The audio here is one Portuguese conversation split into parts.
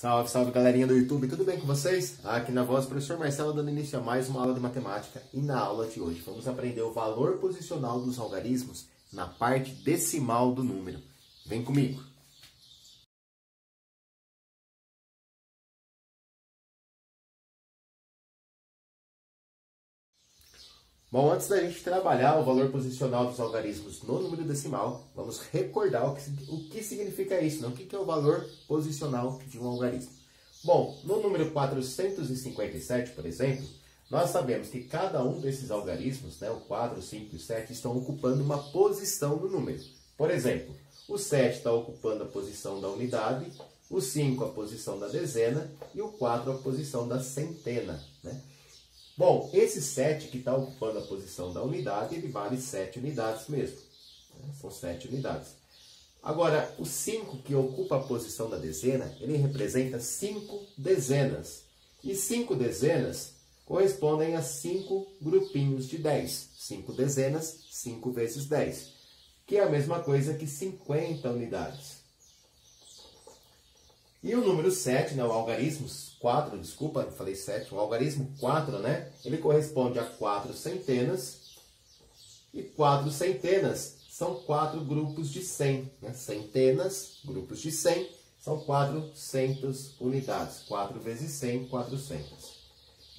Salve, salve galerinha do YouTube, tudo bem com vocês? Aqui na voz, professor Marcelo dando início a mais uma aula de matemática. E na aula de hoje vamos aprender o valor posicional dos algarismos na parte decimal do número. Vem comigo! Bom, antes da gente trabalhar o valor posicional dos algarismos no número decimal, vamos recordar o que significa isso, né? O que é o valor posicional de um algarismo. Bom, no número 457, por exemplo, nós sabemos que cada um desses algarismos, né, o 4, 5 e 7, estão ocupando uma posição no número. Por exemplo, o 7 está ocupando a posição da unidade, o 5 a posição da dezena e o 4 a posição da centena, né? Bom, esse 7 que está ocupando a posição da unidade, ele vale 7 unidades mesmo. Né? São 7 unidades. Agora, o 5 que ocupa a posição da dezena, ele representa 5 dezenas. E 5 dezenas correspondem a 5 grupinhos de 10. 5 dezenas, 5 vezes 10. Que é a mesma coisa que 50 unidades. E o número 7, né, o algarismo 4, desculpa, eu falei 7, o algarismo 4, né, ele corresponde a 4 centenas, e 4 centenas são 4 grupos de 100, né, centenas, grupos de 100, são 400 unidades, 4 vezes 100, 400.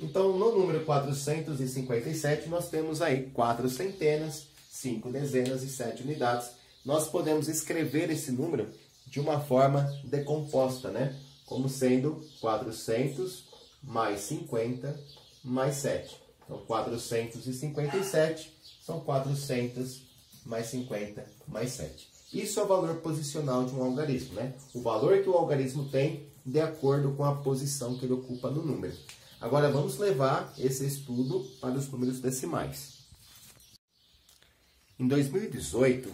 Então, no número 457, nós temos aí 4 centenas, 5 dezenas e 7 unidades. Nós podemos escrever esse número de uma forma decomposta, né? Como sendo 400 mais 50 mais 7. Então, 457 são 400 mais 50 mais 7. Isso é o valor posicional de um algarismo, né? O valor que o algarismo tem de acordo com a posição que ele ocupa no número. Agora, vamos levar esse estudo para os números decimais. Em 2018,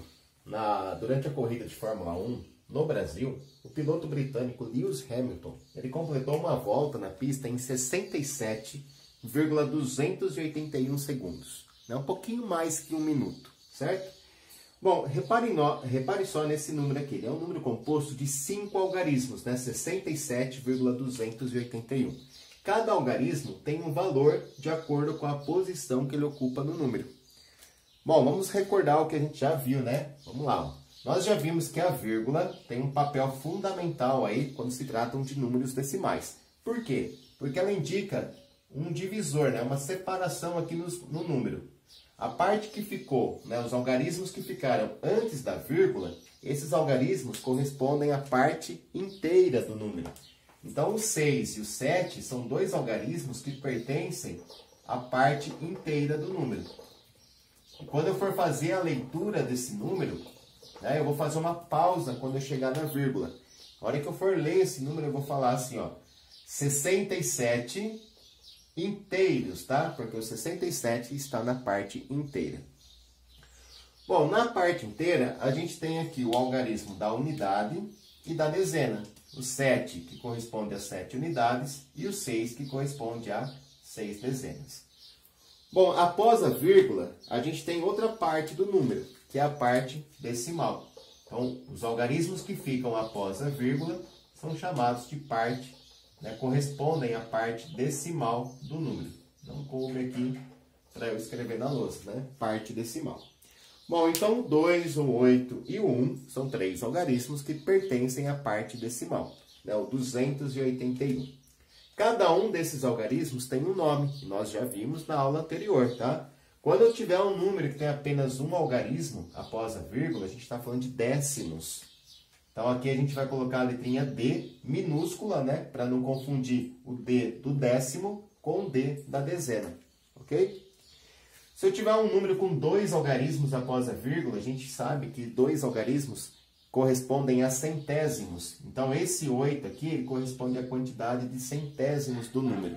durante a corrida de Fórmula 1, no Brasil, o piloto britânico Lewis Hamilton, ele completou uma volta na pista em 67,281 segundos. Né? Um pouquinho mais que um minuto, certo? Bom, repare só nesse número aqui. Ele é um número composto de 5 algarismos, né? 67,281. Cada algarismo tem um valor de acordo com a posição que ele ocupa no número. Bom, vamos recordar o que a gente já viu, né? Vamos lá. Nós já vimos que a vírgula tem um papel fundamental aí quando se tratam de números decimais. Por quê? Porque ela indica um divisor, né? Uma separação aqui no número. A parte que ficou, né? Os algarismos que ficaram antes da vírgula, esses algarismos correspondem à parte inteira do número. Então, o 6 e o 7 são dois algarismos que pertencem à parte inteira do número. E quando eu for fazer a leitura desse número, eu vou fazer uma pausa quando eu chegar na vírgula. A hora que eu for ler esse número, eu vou falar assim, ó, 67 inteiros, tá? Porque o 67 está na parte inteira. Bom, na parte inteira, a gente tem aqui o algarismo da unidade e da dezena. O 7, que corresponde a 7 unidades, e o 6, que corresponde a 6 dezenas. Bom, após a vírgula, a gente tem outra parte do número, que é a parte decimal. Então, os algarismos que ficam após a vírgula são chamados de parte, né, correspondem à parte decimal do número. Não coube aqui para eu escrever na lousa, né? Parte decimal. Bom, então, o 2, o 8 e o 1 são 3 algarismos que pertencem à parte decimal, né? O 281. Cada um desses algarismos tem um nome, que nós já vimos na aula anterior, tá? Quando eu tiver um número que tem apenas um algarismo após a vírgula, a gente está falando de décimos. Então, aqui a gente vai colocar a letrinha D minúscula, né? Para não confundir o D do décimo com o D da dezena, ok? Se eu tiver um número com 2 algarismos após a vírgula, a gente sabe que 2 algarismos correspondem a centésimos. Então, esse 8 aqui ele corresponde à quantidade de centésimos do número.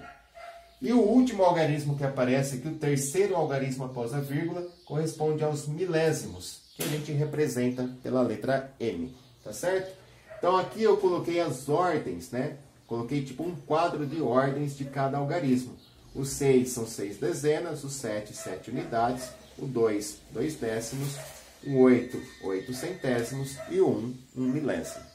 E o último algarismo que aparece aqui, o terceiro algarismo após a vírgula, corresponde aos milésimos, que a gente representa pela letra M, tá certo? Então, aqui eu coloquei as ordens, né? Coloquei tipo um quadro de ordens de cada algarismo. O 6 são 6 dezenas, o 7, 7 unidades, o 2, 2 décimos, o 8, 8 centésimos e o 1, 1 milésimo.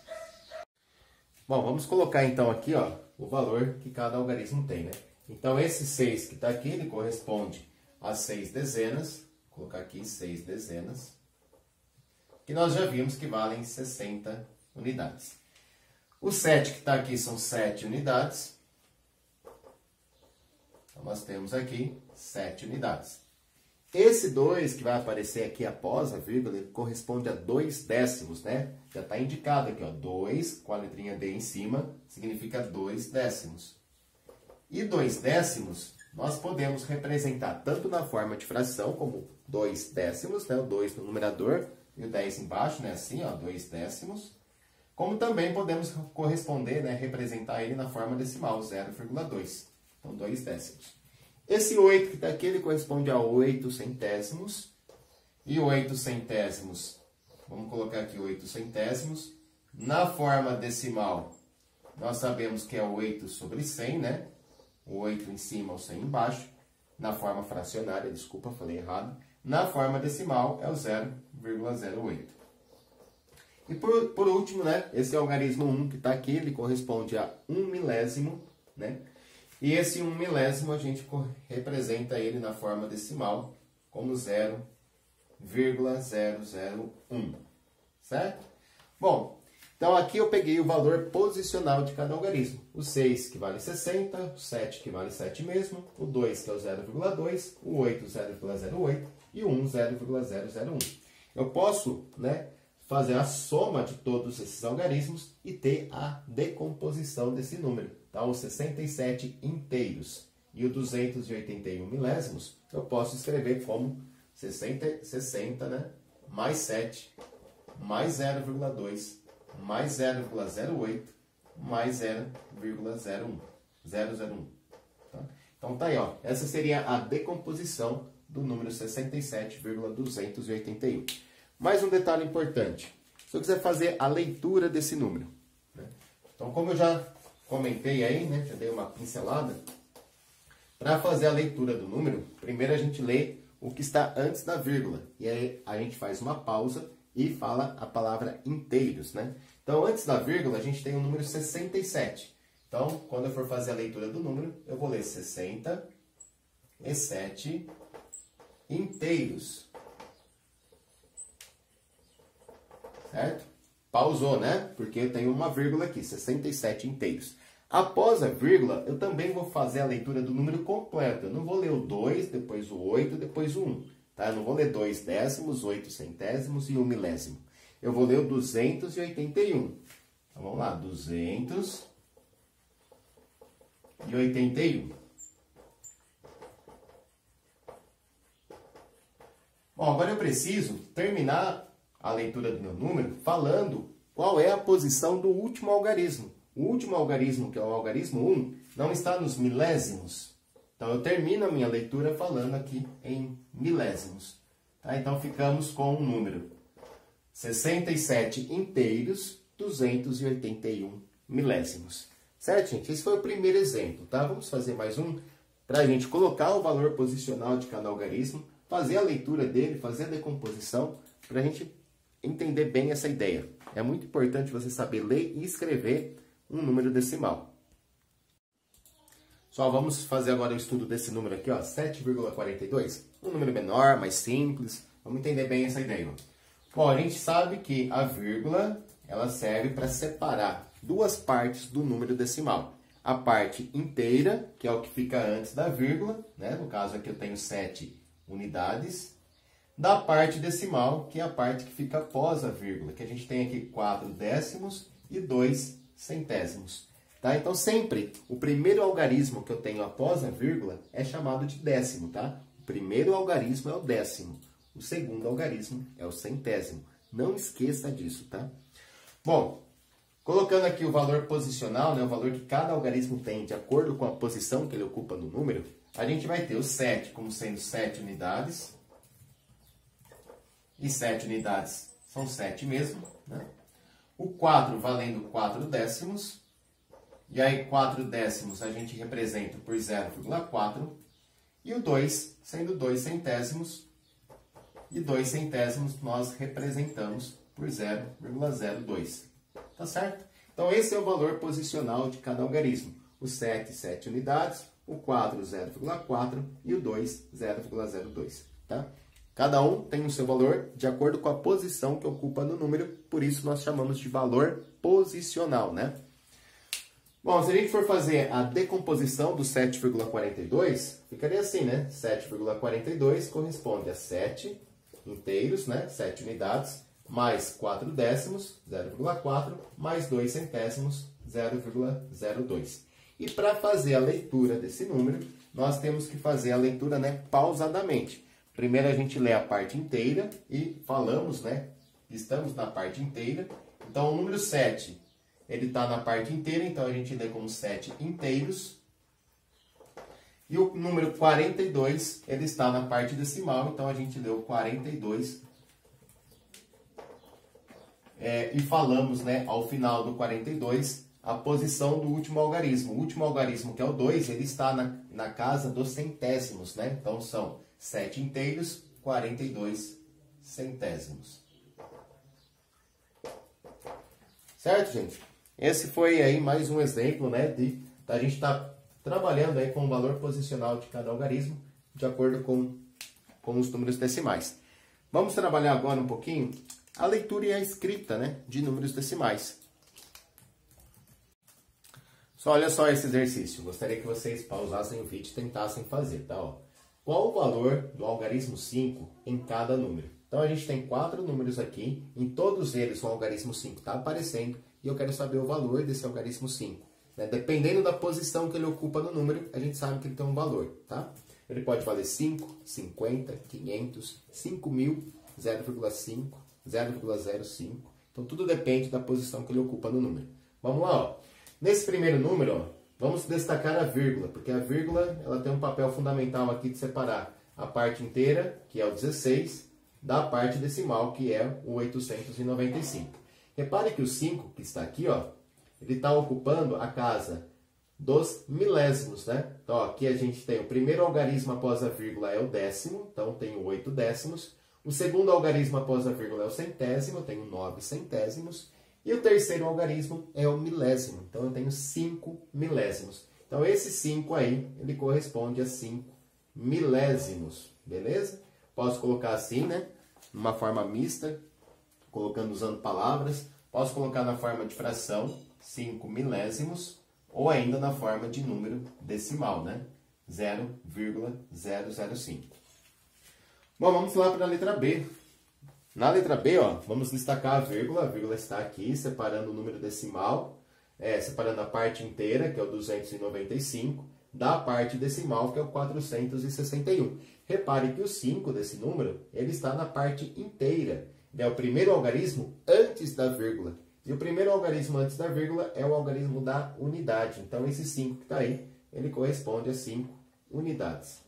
Bom, vamos colocar então aqui, ó, o valor que cada algarismo tem, né? Então, esse 6 que está aqui, ele corresponde a 6 dezenas. Vou colocar aqui 6 dezenas. Que nós já vimos que valem 60 unidades. O 7 que está aqui são 7 unidades. Então, nós temos aqui 7 unidades. Esse 2 que vai aparecer aqui após a vírgula, ele corresponde a 2 décimos, né? Já está indicado aqui, ó, 2 com a letrinha D em cima, significa 2 décimos. E 2 décimos, nós podemos representar tanto na forma de fração, como 2 décimos, né? O 2 no numerador e o 10 embaixo, né? Assim, ó, 2 décimos. Como também podemos corresponder, né? Representar ele na forma decimal, 0,2. Então, 2 décimos. Esse 8 que está aqui, ele corresponde a 8 centésimos. E 8 centésimos, vamos colocar aqui 8 centésimos. Na forma decimal, nós sabemos que é 8 sobre 100, né? O 8 em cima, o 100 embaixo. Na forma fracionária, desculpa, falei errado. Na forma decimal, é o 0,08. E por último, né? Esse algarismo 1 que está aqui, ele corresponde a 1 milésimo, né? E esse 1 milésimo, a gente representa ele na forma decimal como 0,001, certo? Bom, então aqui eu peguei o valor posicional de cada algarismo. O 6 que vale 60, o 7 que vale 7 mesmo, o 2 que é o 0,2, o 8 0,08 e o 1 0,001. Eu posso, né, fazer a soma de todos esses algarismos e ter a decomposição desse número. Então, os 67 inteiros e o 281 milésimos, eu posso escrever como 60, né? Mais 7, mais 0,2, mais 0,08, mais 0,01. Tá? Então, tá aí, ó. Essa seria a decomposição do número 67,281. Mais um detalhe importante. Se eu quiser fazer a leitura desse número, né? Então, como eu já comentei aí, né? Já dei uma pincelada. Para fazer a leitura do número, primeiro a gente lê o que está antes da vírgula. E aí a gente faz uma pausa e fala a palavra inteiros, né? Então, antes da vírgula, a gente tem o número 67. Então, quando eu for fazer a leitura do número, eu vou ler 67 inteiros. Certo? Pausou, né? Porque eu tenho uma vírgula aqui, 67 inteiros. Após a vírgula, eu também vou fazer a leitura do número completo. Eu não vou ler o 2, depois o 8, depois o 1. Tá? Eu não vou ler 2 décimos, 8 centésimos e 1 milésimo. Eu vou ler o 281. Então, vamos lá, 281. Bom, agora eu preciso terminar a leitura do meu número falando qual é a posição do último algarismo. O último algarismo, que é o algarismo 1, não está nos milésimos. Então, eu termino a minha leitura falando aqui em milésimos. Tá? Então, ficamos com o número 67 inteiros, 281 milésimos. Certo, gente? Esse foi o primeiro exemplo, tá? Vamos fazer mais um para a gente colocar o valor posicional de cada algarismo, fazer a leitura dele, fazer a decomposição, para a gente entender bem essa ideia. É muito importante você saber ler e escrever um número decimal. Só vamos fazer agora o estudo desse número aqui, ó, 7,42. Um número menor, mais simples. Vamos entender bem essa ideia. Bom, a gente sabe que a vírgula, ela serve para separar duas partes do número decimal. A parte inteira, que é o que fica antes da vírgula, né? No caso aqui eu tenho 7 unidades. Da parte decimal, que é a parte que fica após a vírgula, que a gente tem aqui 4 décimos e 2 centésimos. Tá? Então, sempre o primeiro algarismo que eu tenho após a vírgula é chamado de décimo. Tá? O primeiro algarismo é o décimo. O segundo algarismo é o centésimo. Não esqueça disso. Tá? Bom, colocando aqui o valor posicional, né, o valor que cada algarismo tem de acordo com a posição que ele ocupa no número, a gente vai ter o 7 como sendo 7 unidades. E 7 unidades são 7 mesmo, né? O 4 valendo 4 décimos. E aí 4 décimos a gente representa por 0,4. E o 2 sendo 2 centésimos. E 2 centésimos nós representamos por 0,02. Tá certo? Então, esse é o valor posicional de cada algarismo. O 7, 7 unidades, o 4, 0,4 e o 2, 0,02. Tá? Cada um tem o seu valor de acordo com a posição que ocupa no número, por isso nós chamamos de valor posicional, né? Bom, se a gente for fazer a decomposição do 7,42, ficaria assim, né? 7,42 corresponde a 7 inteiros, né? 7 unidades, mais 4 décimos, 0,4, mais 2 centésimos, 0,02. E para fazer a leitura desse número, nós temos que fazer a leitura, né, pausadamente. Primeiro a gente lê a parte inteira e falamos, né? Estamos na parte inteira. Então, o número 7, ele está na parte inteira, então a gente lê como 7 inteiros. E o número 42, ele está na parte decimal, então a gente lê o 42. E falamos, né, ao final do 42, a posição do último algarismo. O último algarismo, que é o 2, ele está na casa dos centésimos, né? Então, são 7 inteiros, 42 centésimos. Certo, gente? Esse foi aí mais um exemplo, né, da gente estar trabalhando aí com o valor posicional de cada algarismo, de acordo com os números decimais. Vamos trabalhar agora um pouquinho a leitura e a escrita, né, de números decimais. Olha só esse exercício. Gostaria que vocês pausassem o vídeo e tentassem fazer, tá? Ó. Qual o valor do algarismo 5 em cada número? Então, a gente tem 4 números aqui. Em todos eles, o algarismo 5 está aparecendo. E eu quero saber o valor desse algarismo 5. Né? Dependendo da posição que ele ocupa no número, a gente sabe que ele tem um valor, tá? Ele pode valer 5, 50, 500, 5.000, 0,5, 0,05. Então, tudo depende da posição que ele ocupa no número. Vamos lá, ó. Nesse primeiro número, ó, vamos destacar a vírgula, porque a vírgula ela tem um papel fundamental aqui de separar a parte inteira, que é o 16, da parte decimal, que é o 895. Repare que o 5, que está aqui, ó, ele está ocupando a casa dos milésimos, né? Então, ó, aqui a gente tem o primeiro algarismo após a vírgula é o décimo, então tenho 8 décimos. O segundo algarismo após a vírgula é o centésimo, eu tenho 9 centésimos. E o terceiro algarismo é o milésimo, então eu tenho 5 milésimos. Então, esse 5 aí, ele corresponde a 5 milésimos, beleza? Posso colocar assim, né? Numa forma mista, usando palavras. Posso colocar na forma de fração, 5 milésimos, ou ainda na forma de número decimal, né? 0,005. Bom, vamos lá para a letra B. Na letra B, ó, vamos destacar a vírgula está aqui, separando o número decimal, separando a parte inteira, que é o 295, da parte decimal, que é o 461. Repare que o 5 desse número, ele está na parte inteira. Ele é o primeiro algarismo antes da vírgula. E o primeiro algarismo antes da vírgula é o algarismo da unidade. Então, esse 5 que está aí, ele corresponde a 5 unidades.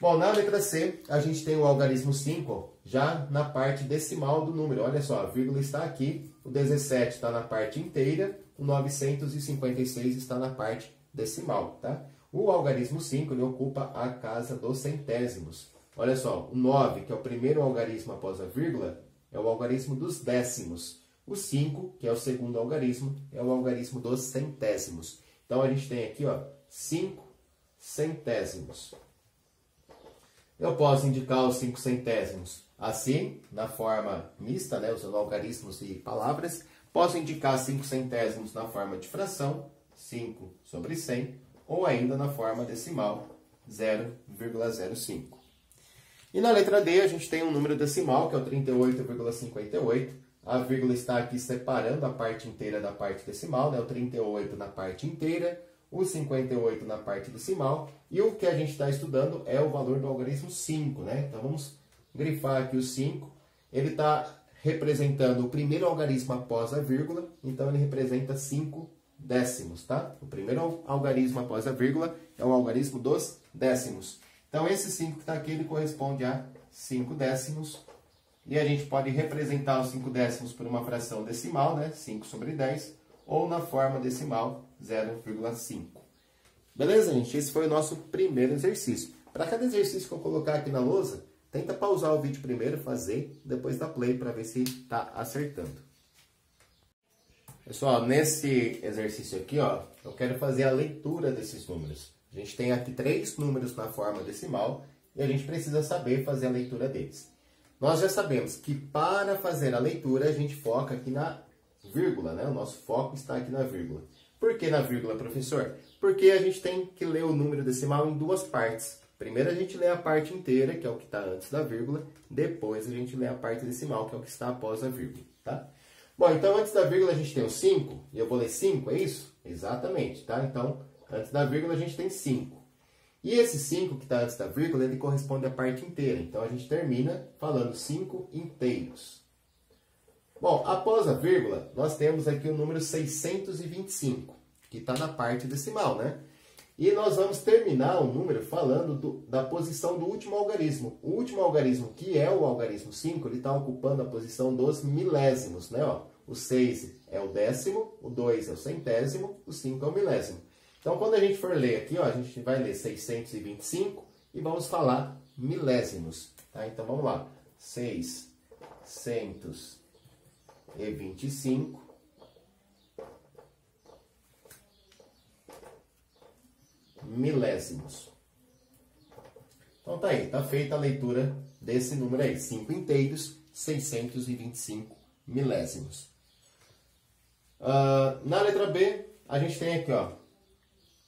Bom, na letra C, a gente tem o algarismo 5, ó, já na parte decimal do número. Olha só, a vírgula está aqui, o 17 está na parte inteira, o 956 está na parte decimal, tá? O algarismo 5, ele ocupa a casa dos centésimos. Olha só, o 9, que é o primeiro algarismo após a vírgula, é o algarismo dos décimos. O 5, que é o segundo algarismo, é o algarismo dos centésimos. Então, a gente tem aqui, ó, 5 centésimos. Eu posso indicar os 5 centésimos assim, na forma mista, né, usando algarismos e palavras. Posso indicar 5 centésimos na forma de fração, 5 sobre 100, ou ainda na forma decimal, 0,05. E na letra D, a gente tem um número decimal, que é o 38,58. A vírgula está aqui separando a parte inteira da parte decimal, né, o 38 na parte inteira, o 58 na parte decimal, e o que a gente está estudando é o valor do algarismo 5, né? Então, vamos grifar aqui o 5. Ele está representando o primeiro algarismo após a vírgula, então ele representa 5 décimos, tá? O primeiro algarismo após a vírgula é o algarismo dos décimos. Então, esse 5 que está aqui, ele corresponde a 5 décimos, e a gente pode representar os 5 décimos por uma fração decimal, né? 5 sobre 10, ou na forma decimal, 0,5. Beleza, gente? Esse foi o nosso primeiro exercício. Para cada exercício que eu colocar aqui na lousa, tenta pausar o vídeo primeiro, fazer, depois dá play para ver se está acertando. Pessoal, nesse exercício aqui, ó, eu quero fazer a leitura desses números. A gente tem aqui 3 números na forma decimal e a gente precisa saber fazer a leitura deles. Nós já sabemos que para fazer a leitura a gente foca aqui na vírgula, né? O nosso foco está aqui na vírgula. Por que na vírgula, professor? Porque a gente tem que ler o número decimal em 2 partes. Primeiro a gente lê a parte inteira, que é o que está antes da vírgula. Depois a gente lê a parte decimal, que é o que está após a vírgula, tá? Bom, então antes da vírgula a gente tem o 5, e eu vou ler 5, é isso? Exatamente, tá? Então, antes da vírgula a gente tem 5. E esse 5 que está antes da vírgula, ele corresponde à parte inteira. Então, a gente termina falando 5 inteiros. Bom, após a vírgula, nós temos aqui o número 625, que está na parte decimal, né? E nós vamos terminar o número falando da posição do último algarismo. O último algarismo, que é o algarismo 5, ele está ocupando a posição dos milésimos, né? Ó, o 6 é o décimo, o 2 é o centésimo, o 5 é o milésimo. Então, quando a gente for ler aqui, ó, a gente vai ler 625 e vamos falar milésimos, tá? Então, vamos lá. 625 milésimos. Então tá aí, tá feita a leitura desse número aí, 5 inteiros, 625 milésimos. Na letra B, a gente tem aqui, ó,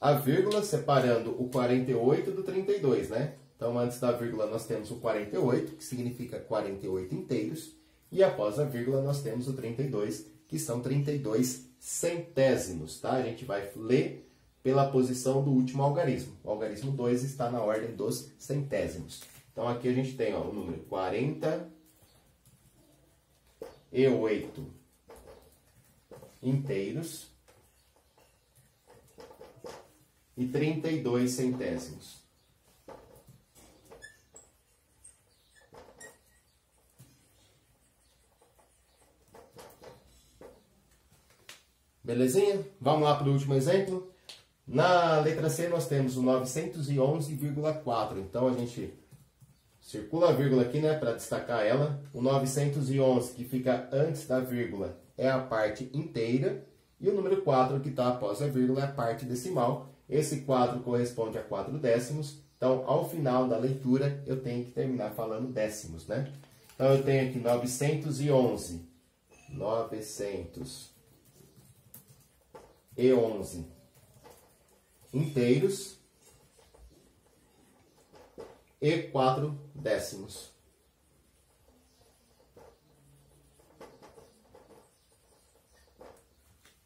a vírgula separando o 48 do 32, né? Então, antes da vírgula nós temos o 48, que significa 48 inteiros, e após a vírgula nós temos o 32, que são 32 centésimos, tá? A gente vai ler pela posição do último algarismo. O algarismo 2 está na ordem dos centésimos. Então, aqui a gente tem, ó, o número 48 inteiros e 32 centésimos. Belezinha? Vamos lá para o último exemplo. Na letra C nós temos o 911,4. Então a gente circula a vírgula aqui, né, para destacar ela. O 911 que fica antes da vírgula é a parte inteira. E o número 4 que está após a vírgula é a parte decimal. Esse 4 corresponde a 4 décimos. Então, ao final da leitura, eu tenho que terminar falando décimos, né? Então, eu tenho aqui 911 inteiros e 4 décimos.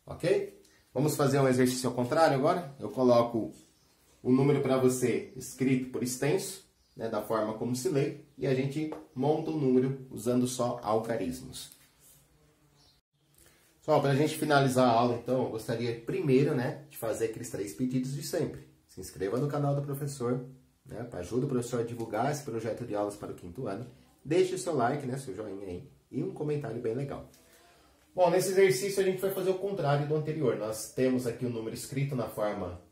Ok? Vamos fazer um exercício ao contrário agora. Eu coloco o número para você escrito por extenso, né, da forma como se lê, e a gente monta o número usando só algarismos. Pessoal, para a gente finalizar a aula, então, eu gostaria primeiro, né, de fazer aqueles 3 pedidos de sempre. Se inscreva no canal do professor, né, para ajudar o professor a divulgar esse projeto de aulas para o 5º ano. Deixe o seu like, né, seu joinha aí, e um comentário bem legal. Bom, nesse exercício a gente vai fazer o contrário do anterior. Nós temos aqui o número escrito na forma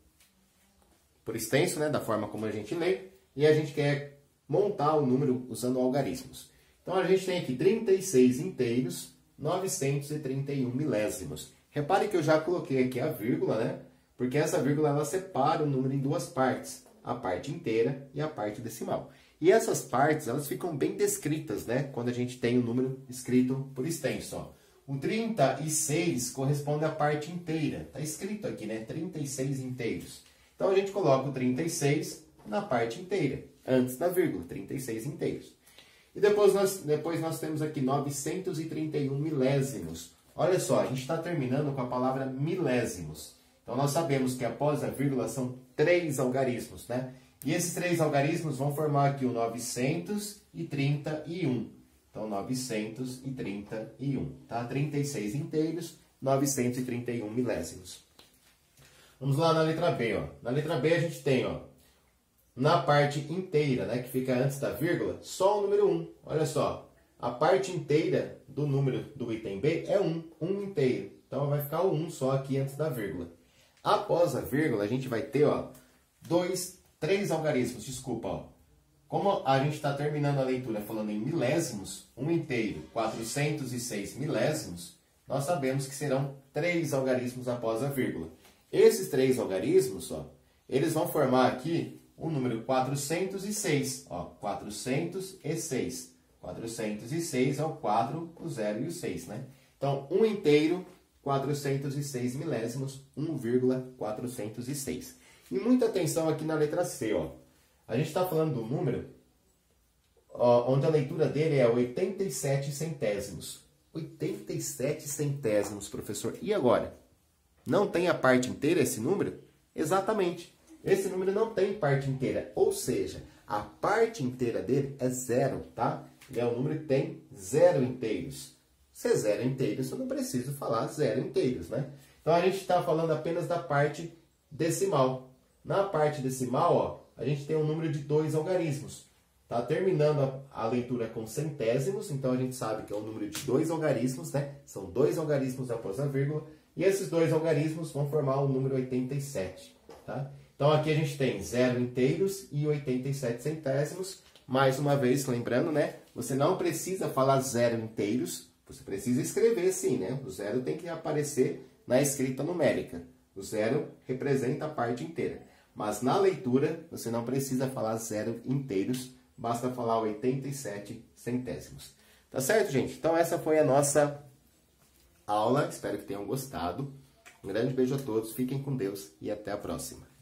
por extenso, né, da forma como a gente lê, e a gente quer montar o número usando algarismos. Então, a gente tem aqui 36 inteiros, 931 milésimos. Repare que eu já coloquei aqui a vírgula, né? Porque essa vírgula ela separa o número em 2 partes, a parte inteira e a parte decimal. E essas partes, elas ficam bem descritas, né? Quando a gente tem o número escrito por extenso, ó. O 36 corresponde à parte inteira. Está escrito aqui, né? 36 inteiros. Então, a gente coloca o 36 na parte inteira, antes da vírgula, 36 inteiros. E depois nós temos aqui 931 milésimos. Olha só, a gente está terminando com a palavra milésimos. Então, nós sabemos que após a vírgula são 3 algarismos, né? E esses 3 algarismos vão formar aqui o 931. Então, 931, tá? 36 inteiros, 931 milésimos. Vamos lá na letra B, ó. Na letra B a gente tem, ó, na parte inteira, né, que fica antes da vírgula, só o número 1. Olha só, a parte inteira do número do item B é 1 inteiro. Então, vai ficar o 1 só aqui antes da vírgula. Após a vírgula, a gente vai ter, ó, 3 algarismos, desculpa, ó. Como a gente está terminando a leitura falando em milésimos, 1 inteiro, 406 milésimos, nós sabemos que serão 3 algarismos após a vírgula. Esses 3 algarismos, ó, eles vão formar aqui o número 406. Ó, 406. 406 é o 4, o 0 e o 6, né? Então, 1 inteiro, 406 milésimos, 1,406. E muita atenção aqui na letra C, ó. A gente está falando do número onde a leitura dele é 87 centésimos. 87 centésimos, professor. E agora? Não tem a parte inteira esse número? Exatamente. Esse número não tem parte inteira. Ou seja, a parte inteira dele é 0, tá? Ele é um número que tem 0 inteiros. Se é 0 inteiros, eu não preciso falar 0 inteiros, né? Então, a gente está falando apenas da parte decimal. Na parte decimal, ó, a gente tem um número de 2 algarismos. Tá terminando a leitura com centésimos, então a gente sabe que é um número de 2 algarismos, né? São 2 algarismos após a vírgula, e esses 2 algarismos vão formar o número 87, tá? Então aqui a gente tem 0 inteiros e 87 centésimos. Mais uma vez, lembrando, né? Você não precisa falar 0 inteiros, você precisa escrever sim, né? O 0 tem que aparecer na escrita numérica. O 0 representa a parte inteira. Mas na leitura, você não precisa falar 0 inteiros, basta falar 87 centésimos. Tá certo, gente? Então essa foi a nossa aula. Espero que tenham gostado. Um grande beijo a todos, fiquem com Deus e até a próxima.